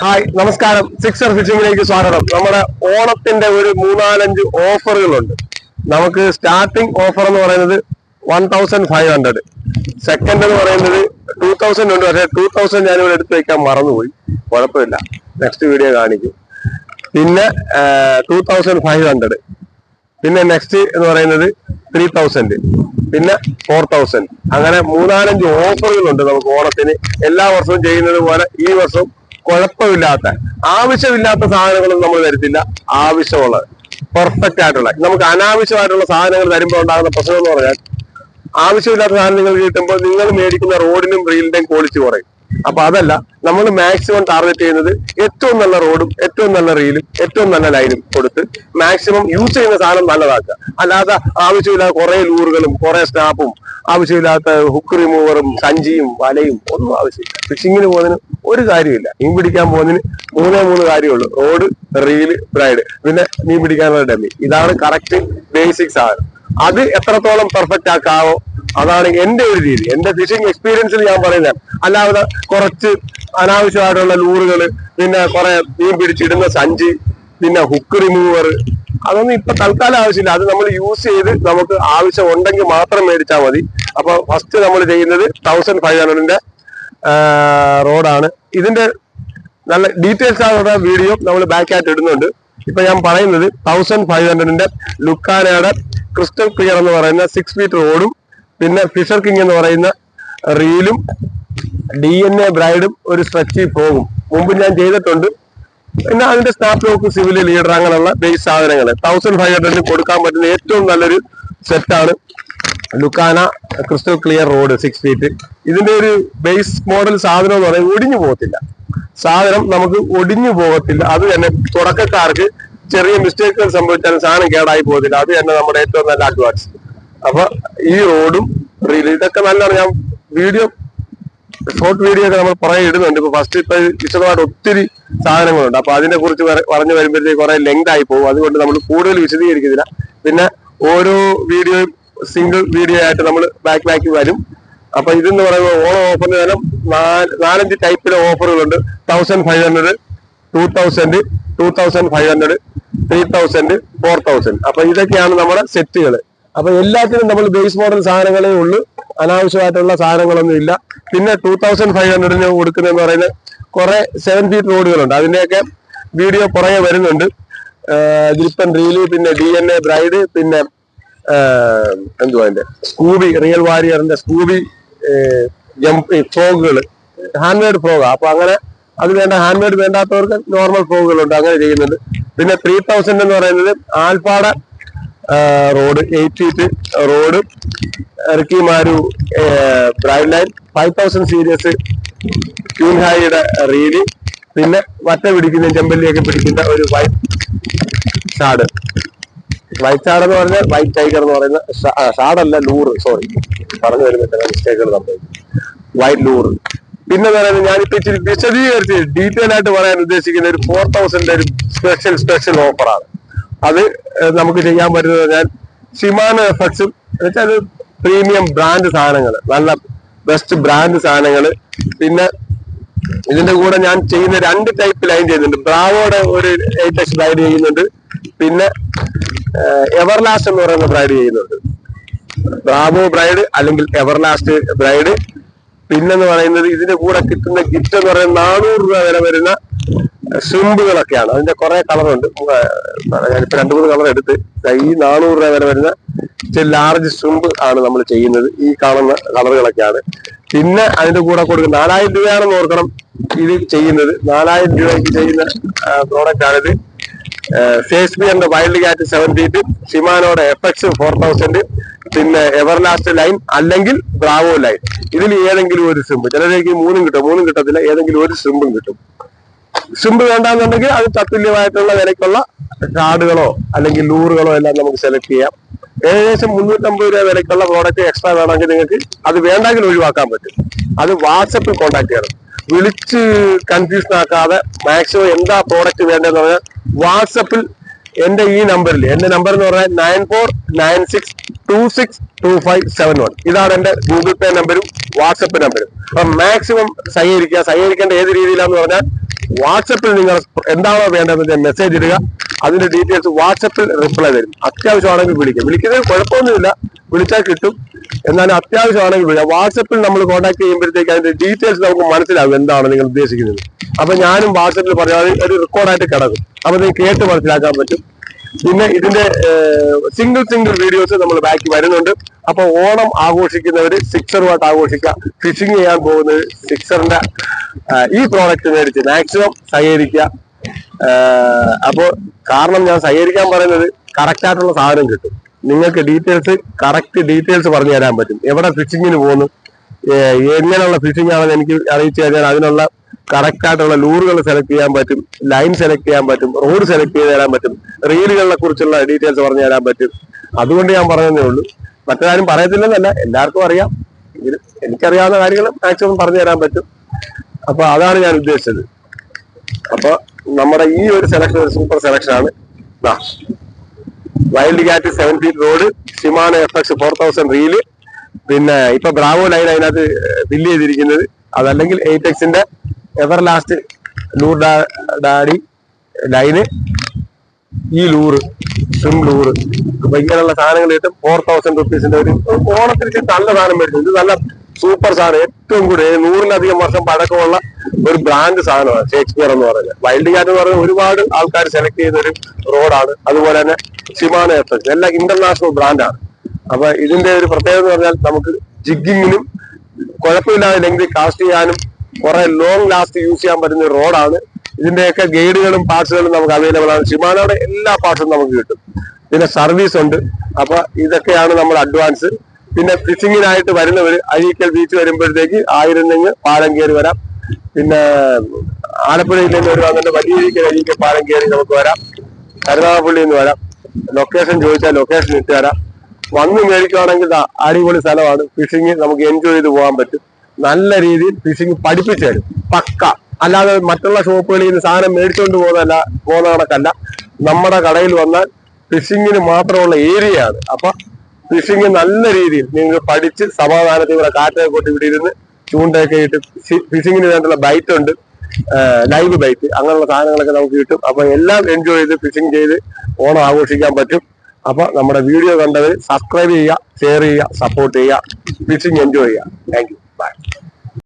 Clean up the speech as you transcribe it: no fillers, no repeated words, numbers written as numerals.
Hi നമസ്കാരം. Sixer ഫിഷിംഗിലേക്ക് സ്വാഗതം. നമ്മുടെ ഓണത്തിന്റെ ഒരു 3-4 ഓഫറുകളുണ്ട്. നമുക്ക് സ്റ്റാർട്ടിംഗ് ഓഫർ എന്ന് പറയുന്നത് 1500, സെക്കൻഡ് എന്ന് പറയുന്നത് 2000 ഉണ്ട്. പക്ഷേ 2000 ഞാനിവിടെ എടുത്തു വെക്കാൻ മറന്നുപോയി. കുഴപ്പമില്ല, നെക്സ്റ്റ് വീഡിയോ കാണിക്കും. പിന്നെ 2500, പിന്നെ നെക്സ്റ്റ് എന്ന് പറയുന്നത് 3000, പിന്നെ 4000. അങ്ങനെ 3-4 ഓഫറുകളുണ്ട് നമുക്ക് ഓണത്തിന്. എല്ലാ വർഷവും ചെയ്യുന്നത് പോലെ ഈ വർഷം കുഴപ്പമില്ലാത്ത, ആവശ്യമില്ലാത്ത സാധനങ്ങളൊന്നും നമ്മൾ തരത്തില്ല. ആവശ്യമുള്ള പെർഫെക്റ്റ് ആയിട്ടുള്ള, നമുക്ക് അനാവശ്യമായിട്ടുള്ള സാധനങ്ങൾ തരുമ്പോൾ ഉണ്ടാകുന്ന പ്രശ്നം എന്ന് പറഞ്ഞാൽ, ആവശ്യമില്ലാത്ത സാധനം നിങ്ങൾക്ക് കിട്ടുമ്പോൾ നിങ്ങൾ മേടിക്കുന്ന റോഡിനും റീലിന്റെയും ക്വാളിറ്റി കുറയും. അപ്പൊ അതല്ല, നമ്മൾ മാക്സിമം ടാർഗറ്റ് ചെയ്യുന്നത് ഏറ്റവും നല്ല റോഡും ഏറ്റവും നല്ല റീലും ഏറ്റവും നല്ല ലൈനും കൊടുത്ത് മാക്സിമം യൂസ് ചെയ്യുന്ന സാധനം നല്ലതാക്കുക. അല്ലാതെ ആവശ്യമില്ലാത്ത കുറെ ലൂറുകളും കുറെ സ്നാപ്പും ആവശ്യമില്ലാത്ത ഹുക്ക് റിമൂവറും സഞ്ചിയും വലയും ഒന്നും ആവശ്യമില്ല. ഫിഷിങ്ങിന് പോകുന്നതിന് ഒരു കാര്യമില്ല. മീൻ പിടിക്കാൻ പോകുന്നതിന് 3 കാര്യമുള്ളൂ: റോഡ്, റീല്, ബ്രൈഡ്, പിന്നെ മീൻ പിടിക്കാനുള്ള ഡമ്മി. ഇതാണ് കറക്റ്റ് ബേസിക് സാധനം. അത് എത്രത്തോളം പെർഫെക്റ്റ് ആക്കാവോ അതാണ് എന്റെ ഒരു രീതി. എന്റെ ഫിഷിംഗ് എക്സ്പീരിയൻസിൽ ഞാൻ പറയുന്നത്. അല്ലാതെ കുറച്ച് അനാവശ്യമായിട്ടുള്ള ലൂറുകള്, പിന്നെ കുറെ മീൻ പിടിച്ചിടുന്ന സഞ്ചി, പിന്നെ ഹുക്ക് റിമൂവർ, അതൊന്നും ഇപ്പൊ തൽക്കാലം ആവശ്യമില്ല. അത് നമ്മൾ യൂസ് ചെയ്ത് നമുക്ക് ആവശ്യം ഉണ്ടെങ്കിൽ മാത്രം മേടിച്ചാൽ മതി. അപ്പൊ ഫസ്റ്റ് നമ്മൾ ചെയ്യുന്നത് 1500ന്റെ റോഡാണ്. ഇതിന്റെ നല്ല ഡീറ്റെയിൽസ് ആയിട്ടുള്ള വീഡിയോ നമ്മൾ ബാക്കായിട്ട് ഇടുന്നുണ്ട്. ഇപ്പൊ ഞാൻ പറയുന്നത് 1500ന്റെ ലുക്കാനയുടെ ക്രിസ്റ്റൽ ക്ലിയർ എന്ന് പറയുന്ന 6 ഫീറ്റ് റോഡും, പിന്നെ ഫിഷർ കിങ് എന്ന് പറയുന്ന റീലും, DNA ബ്രൈഡും, ഒരു സ്ട്രെച്ചി ഫ്രോഗും മുമ്പ് ഞാൻ ചെയ്തിട്ടുണ്ട്. പിന്നെ അതിന്റെ സ്നാപ്പ് ലോക്ക്, സിവിൽ ലീഡർ, അങ്ങനെയുള്ള ബേസ് സാധനങ്ങൾ 1500ന് കൊടുക്കാൻ പറ്റുന്ന ഏറ്റവും നല്ലൊരു സെറ്റാണ് ലുക്കാന ക്രിസ്റ്റൽ ക്ലിയർ റോഡ് 6 ഫീറ്റ്. ഇതിന്റെ ഒരു ബേസ് മോഡൽ സാധനം എന്ന് പറയുന്നത് ഒടിഞ്ഞു പോകത്തില്ല. സാധനം നമുക്ക് ഒടിഞ്ഞു പോകത്തില്ല. അത് തന്നെ തുടക്കക്കാർക്ക് ചെറിയ മിസ്റ്റേക്കുകൾ സംഭവിച്ചാലും സാധനം കേടായി പോകത്തില്ല. അത് തന്നെ നമ്മുടെ ഏറ്റവും നല്ല അഡ്വാൻസ്. അപ്പൊ ഈ റോഡും റീലും ഇതൊക്കെ നല്ലതാണ്. ഞാൻ വീഡിയോ, ഷോർട്ട് വീഡിയോ ഒക്കെ നമ്മൾ പുറകെ ഇടുന്നുണ്ട്. ഇപ്പൊ ഫസ്റ്റ് ഇപ്പൊ വിശദമായിട്ട് ഒത്തിരി സാധനങ്ങളുണ്ട്. അപ്പൊ അതിനെ കുറിച്ച് പറഞ്ഞു വരുമ്പോഴത്തേക്ക് കുറെ ലെങ്ത് ആയി പോകും. അതുകൊണ്ട് നമ്മൾ കൂടുതൽ വിശദീകരിക്കുന്നില്ല. പിന്നെ ഓരോ വീഡിയോയും സിംഗിൾ വീഡിയോ ആയിട്ട് നമ്മൾ ബാക്ക് വരും. അപ്പൊ ഇതെന്ന് പറയുമ്പോൾ ഓണം ഓഫറിന് തന്നെ 4-5 ടൈപ്പിലെ ഓഫറുകളുണ്ട്. 1500, 2000, 2500, 3000, 4000. അപ്പൊ ഇതൊക്കെയാണ് നമ്മുടെ സെറ്റുകൾ. അപ്പൊ എല്ലാത്തിനും നമ്മൾ ബേസ് മോഡൽ സാധനങ്ങളേ ഉള്ളൂ, അനാവശ്യമായിട്ടുള്ള സാധനങ്ങളൊന്നും ഇല്ല. പിന്നെ 2500ന് കൊടുക്കുന്നതെന്ന് പറയുന്നത് കുറെ 7 ഫീറ്റ് റോഡുകളുണ്ട്. അതിന്റെയൊക്കെ വീഡിയോ പുറകെ വരുന്നുണ്ട്. ഗ്രിപ്പൻ റീല്, പിന്നെ DNA ബ്രൈഡ്, പിന്നെ എന്തുവാ അതിന്റെ സ്കൂബി, റിയൽ വാരിയറിന്റെ സ്കൂബി ജംപ് ഫ്രോഗുകൾ, ഹാൻഡ് മെയ്ഡ് ഫ്രോഗാ. അപ്പൊ അങ്ങനെ അത് വേണ്ട, ഹാൻഡ് മെയ്ഡ് വേണ്ടാത്തവർക്ക് നോർമൽ ഫ്രോഗുകളുണ്ട്, അങ്ങനെ ചെയ്യുന്നുണ്ട്. പിന്നെ 3000 എന്ന് പറയുന്നത് ആൽഫാടെ റോഡ്, 8 ഫീറ്റ് റോഡ്, എർക്കിമാരു ബ്രൈഡ് ലൈൻ, 5000 സീരീസ് ക്യൂൻഹായിയുടെ റീല്, പിന്നെ വറ്റ പിടിക്കുന്ന ചെമ്പല്ലിയൊക്കെ പിടിക്കുന്ന ഒരു വൈറ്റ് ഷാഡ്. വൈറ്റ് ഷാഡ് എന്ന് പറഞ്ഞാൽ വൈറ്റ് ടൈഗർ എന്ന് പറയുന്ന ഷാഡല്ല, ലൂറ്, സോറി പറഞ്ഞു വരുമ്പോൾ മിസ്റ്റേക്കുകൾ സംഭവിക്കും. വൈറ്റ് ലൂറ്. പിന്നെ പറയുന്നത് ഞാനിപ്പോ ഇച്ചിരി വിശദീകരിച്ച് ഡീറ്റെയിൽ ആയിട്ട് പറയാൻ ഉദ്ദേശിക്കുന്ന ഒരു 4000ന്റെ ഒരു സ്പെഷ്യൽ ഓഫറാണ്. അത് നമുക്ക് ചെയ്യാൻ പറ്റുന്നത് ഞാൻ ഷിമാനോ എഫക്ട്സും എന്നുവെച്ചാൽ പ്രീമിയം ബ്രാൻഡ് സാധനങ്ങൾ, നല്ല ബെസ്റ്റ് ബ്രാൻഡ് സാധനങ്ങൾ. പിന്നെ ഇതിന്റെ കൂടെ ഞാൻ ചെയ്യുന്ന 2 ടൈപ്പ് ലൈൻ ചെയ്യുന്നുണ്ട്. ബ്രാവോയുടെ ഒരു 8X ബ്രൈഡ് ചെയ്യുന്നുണ്ട്, പിന്നെ എവർലാസ്റ്റ് എന്ന് പറയുന്ന ബ്രൈഡ് ചെയ്യുന്നുണ്ട്. ബ്രാവോ ബ്രൈഡ് അല്ലെങ്കിൽ എവർലാസ്റ്റ് ബ്രൈഡ്. പിന്നെന്ന് പറയുന്നത് ഇതിന്റെ കൂടെ കിട്ടുന്ന ഗിഫ്റ്റ് എന്ന് പറയുന്നത് 400 രൂപ വില വരുന്ന ഷ്രിമ്പുകളൊക്കെയാണ്. അതിന്റെ കുറെ കളറുണ്ട്. ഞാനിപ്പോ 2-3 കളർ എടുത്ത് ഈ 400 രൂപ വില വരുന്ന ലാർജ് ഷ്രിമ്പ് ആണ് നമ്മൾ ചെയ്യുന്നത്. ഈ കാണുന്ന കളറുകളൊക്കെയാണ്. പിന്നെ അതിന്റെ കൂടെ കൊടുക്കുന്ന 4000 രൂപയാണെന്ന് ഓർക്കണം ഇത് ചെയ്യുന്നത്. 4000 രൂപയ്ക്ക് ചെയ്യുന്ന പ്രോഡക്റ്റ് ആണിത്. ഷേക്സ്പിയറിന്റെ വൈൽഡ് കാറ്റ് 7 ഫീറ്റ്, ഷിമാനോയുടെ FX 4000, പിന്നെ എവർലാസ്റ്റ് ലൈൻ അല്ലെങ്കിൽ ബ്രാവോ ലൈൻ. ഇതിൽ ഏതെങ്കിലും ഒരു ഷ്രിമ്പ്, ചിലരേക്ക് 3 കിട്ടും, 3 കിട്ടത്തില്ല, ഏതെങ്കിലും ഒരു ഷ്രിമ്പും കിട്ടും. ഷ്രിമ്പ് വേണ്ടാന്നുണ്ടെങ്കിൽ അത് തത്തുല്യമായിട്ടുള്ള വിലക്കുള്ള ഷാഡുകളോ അല്ലെങ്കിൽ ലൂറുകളോ എല്ലാം നമുക്ക് സെലക്ട് ചെയ്യാം. ഏകദേശം 350 രൂപ വിലക്കുള്ള പ്രോഡക്റ്റ് എക്സ്ട്രാ വേണമെങ്കിൽ നിങ്ങൾക്ക് അത് വേണ്ടെങ്കിൽ ഒഴിവാക്കാൻ പറ്റും. അത് വാട്സപ്പിൽ കോൺടാക്ട് ചെയ്യണം. വിളിച്ച് കൺഫ്യൂഷൻ ആക്കാതെ മാക്സിമം എന്താ പ്രോഡക്റ്റ് വേണ്ടതെന്ന് പറഞ്ഞാൽ വാട്സപ്പിൽ എന്റെ ഈ നമ്പറിൽ, എന്റെ നമ്പർ എന്ന് പറഞ്ഞാൽ 9496262571. ഇതാണ് എന്റെ ഗൂഗിൾ പേ നമ്പരും വാട്സപ്പ് നമ്പരും. അപ്പൊ മാക്സിമം സഹകരിക്കുക. സഹകരിക്കേണ്ട ഏത് രീതിയിലാന്ന് പറഞ്ഞാൽ വാട്സപ്പിൽ നിങ്ങൾ എന്താണോ വേണ്ടതെന്ന് മെസ്സേജ് ഇടുക. അതിന്റെ ഡീറ്റെയിൽസ് വാട്സപ്പിൽ റിപ്ലൈ തരും. അത്യാവശ്യമാണെങ്കിൽ വിളിക്കുക. വിളിക്കുന്നതിന് കുഴപ്പമൊന്നുമില്ല, വിളിച്ചാൽ കിട്ടും. എന്നാലും അത്യാവശ്യമാണെങ്കിൽ വിളിക്കുക. വാട്സപ്പിൽ നമ്മൾ കോൺടാക്ട് ചെയ്യുമ്പോഴത്തേക്ക് അതിന്റെ ഡീറ്റെയിൽസ് നമുക്ക് മനസ്സിലാവും എന്താണ് നിങ്ങൾ ഉദ്ദേശിക്കുന്നത്. അപ്പൊ ഞാനും വാട്സപ്പിൽ പറഞ്ഞാൽ ഒരു റെക്കോർഡായിട്ട് കിടക്കും. അപ്പൊ നിങ്ങൾക്ക് കേട്ട് മനസ്സിലാക്കാൻ പറ്റും. പിന്നെ ഇതിന്റെ സിംഗിൾ വീഡിയോസ് നമ്മൾ ബാക്കി വരുന്നുണ്ട്. അപ്പൊ ഓണം ആഘോഷിക്കുന്നവര് സിക്സറുമായിട്ട് ആഘോഷിക്കുക. ഫിഷിംഗ് ചെയ്യാൻ പോകുന്നത് സിക്സറിന്റെ ഈ പ്രോഡക്റ്റ് മേടിച്ച് മാക്സിമം സഹകരിക്കുക. അപ്പോ കാരണം ഞാൻ സഹകരിക്കാൻ പറയുന്നത് കറക്റ്റ് ആയിട്ടുള്ള സാധനം കിട്ടും. നിങ്ങൾക്ക് കറക്റ്റ് ഡീറ്റെയിൽസ് പറഞ്ഞു തരാൻ പറ്റും. എവിടെ ഫിഷിങ്ങിന് പോകുന്നു, എങ്ങനെയുള്ള ഫിഷിംഗ് ആണെന്ന് എനിക്ക് അറിയിച്ചു കഴിഞ്ഞാൽ അതിനുള്ള കറക്റ്റ് ആയിട്ടുള്ള ലൂറുകൾ സെലക്ട് ചെയ്യാൻ പറ്റും, ലൈൻ സെലക്ട് ചെയ്യാൻ പറ്റും, റോഡ് സെലക്ട് ചെയ്ത് തരാൻ പറ്റും, റീലുകളെ കുറിച്ചുള്ള ഡീറ്റെയിൽസ് പറഞ്ഞു തരാൻ പറ്റും. അതുകൊണ്ട് ഞാൻ പറഞ്ഞതേ ഉള്ളൂ. മറ്റാരും പറയത്തില്ലെന്നല്ല, എല്ലാവർക്കും അറിയാം. എനിക്കറിയാവുന്ന കാര്യങ്ങൾ മാക്സിമം പറഞ്ഞു തരാൻ പറ്റും. അപ്പൊ അതാണ് ഞാൻ ഉദ്ദേശിച്ചത്. അപ്പൊ നമ്മുടെ ഈ ഒരു സെലക്ഷൻ ഒരു സൂപ്പർ സെലക്ഷൻ ആണ്. Wild cat 7 feet road, Shimano FX 4000 reel, പിന്നെ ഇപ്പൊ ബ്രാവോ ലൈൻ അതിനകത്ത് ഫില്ല് ചെയ്തിരിക്കുന്നത്. അതല്ലെങ്കിൽ 8Xന്റെ എവർലാസ്റ്റ് ലൂർ ഡാഡി ലൈന്, ഈ ലൂറ് സ്വിം ലൂറ്. അപ്പൊ ഇങ്ങനെയുള്ള സാധനങ്ങൾ കിട്ടും. 4000 rupeesന്റെ ഒരു ഓണത്തിന് നല്ല സാധനം മേടിച്ചു. ഇത് നല്ല സൂപ്പർ സാധനം, ഏറ്റവും കൂടി 100-ലധികം വർഷം പഴക്കമുള്ള ഒരു ബ്രാൻഡ് സാധനമാണ് ഷേക്സ്പിയർ എന്ന് പറഞ്ഞാൽ. വൈൽഡ് ക്യാറ്റ് എന്ന് പറഞ്ഞാൽ ഒരുപാട് ആൾക്കാർ സെലക്ട് ചെയ്യുന്ന ഒരു റോഡാണ്. അതുപോലെ തന്നെ ഷിമാനോ FX എല്ലാം ഇന്റർനാഷണൽ ബ്രാൻഡാണ്. അപ്പൊ ഇതിന്റെ ഒരു പ്രത്യേകത എന്ന് പറഞ്ഞാൽ നമുക്ക് ജിഗിങ്ങിനും കുഴപ്പമില്ലാതെ ലെങ്ത് കാസ്റ്റ് ചെയ്യാനും കുറെ ലോങ് ലാസ്റ്റ് യൂസ് ചെയ്യാൻ പറ്റുന്ന ഒരു റോഡാണ്. ഇതിന്റെയൊക്കെ ഗൈഡുകളും പാർട്സുകളും നമുക്ക് അവൈലബിൾ ആണ്. ഷിമാനോയുടെ എല്ലാ പാർട്സും നമുക്ക് കിട്ടും. പിന്നെ സർവീസ് ഉണ്ട്. അപ്പൊ ഇതൊക്കെയാണ് നമ്മുടെ അഡ്വാൻസ്. പിന്നെ ഫിഷിങ്ങിനായിട്ട് വരുന്നവർ അഴീക്കൽ ബീച്ച് വരുമ്പോഴത്തേക്ക് 1000 തെങ്ങ് പാലം കയറി വരാം. പിന്നെ ആലപ്പുഴയിൽ നിന്ന് വരുവാന്നുണ്ട് വലിയ അഴീക്കൽ പാലം കയറി നമുക്ക് വരാം. കരുനാഗപ്പള്ളിയിൽ നിന്ന് വരാം. ലൊക്കേഷൻ ചോദിച്ചാൽ ലൊക്കേഷൻ ഇട്ട് തരാം. വന്ന് മേടിക്കുവാണെങ്കിൽ അടിപൊളി സ്ഥലമാണ്. ഫിഷിങ് നമുക്ക് എൻജോയ് ചെയ്ത് പോകാൻ പറ്റും. നല്ല രീതിയിൽ ഫിഷിങ് പഠിപ്പിച്ചു തരും പക്ക. അല്ലാതെ മറ്റുള്ള ഷോപ്പുകളിൽ നിന്ന് സാധനം മേടിച്ചുകൊണ്ട് പോകുന്ന കണക്കല്ല. നമ്മുടെ കടയിൽ വന്നാൽ ഫിഷിങ്ങിന് മാത്രമുള്ള ഏരിയയാണ്. അപ്പൊ ഫിഷിങ് നല്ല രീതിയിൽ നിങ്ങൾ പഠിച്ച് സമാധാനത്തിൽ ഇവിടെ കാറ്റൊക്കെ കൊട്ടി ഇവിടെ ഇരുന്ന് ചൂണ്ടയൊക്കെ ഇട്ട് ഫിഷിങ്ങിന് വേണ്ടിയുള്ള ബൈറ്റ് ഉണ്ട്, ലൈവ് ബൈറ്റ്, അങ്ങനെയുള്ള സാധനങ്ങളൊക്കെ നമുക്ക് കിട്ടും. അപ്പൊ എല്ലാം എൻജോയ് ചെയ്ത് ഫിഷിങ് ചെയ്ത് ഓണം ആഘോഷിക്കാൻ പറ്റും. അപ്പൊ നമ്മുടെ വീഡിയോ കണ്ടവർ സബ്സ്ക്രൈബ് ചെയ്യുക, ഷെയർ ചെയ്യുക, സപ്പോർട്ട് ചെയ്യുക, ഫിഷിങ് എൻജോയ് ചെയ്യുക. Thank you. ബൈ.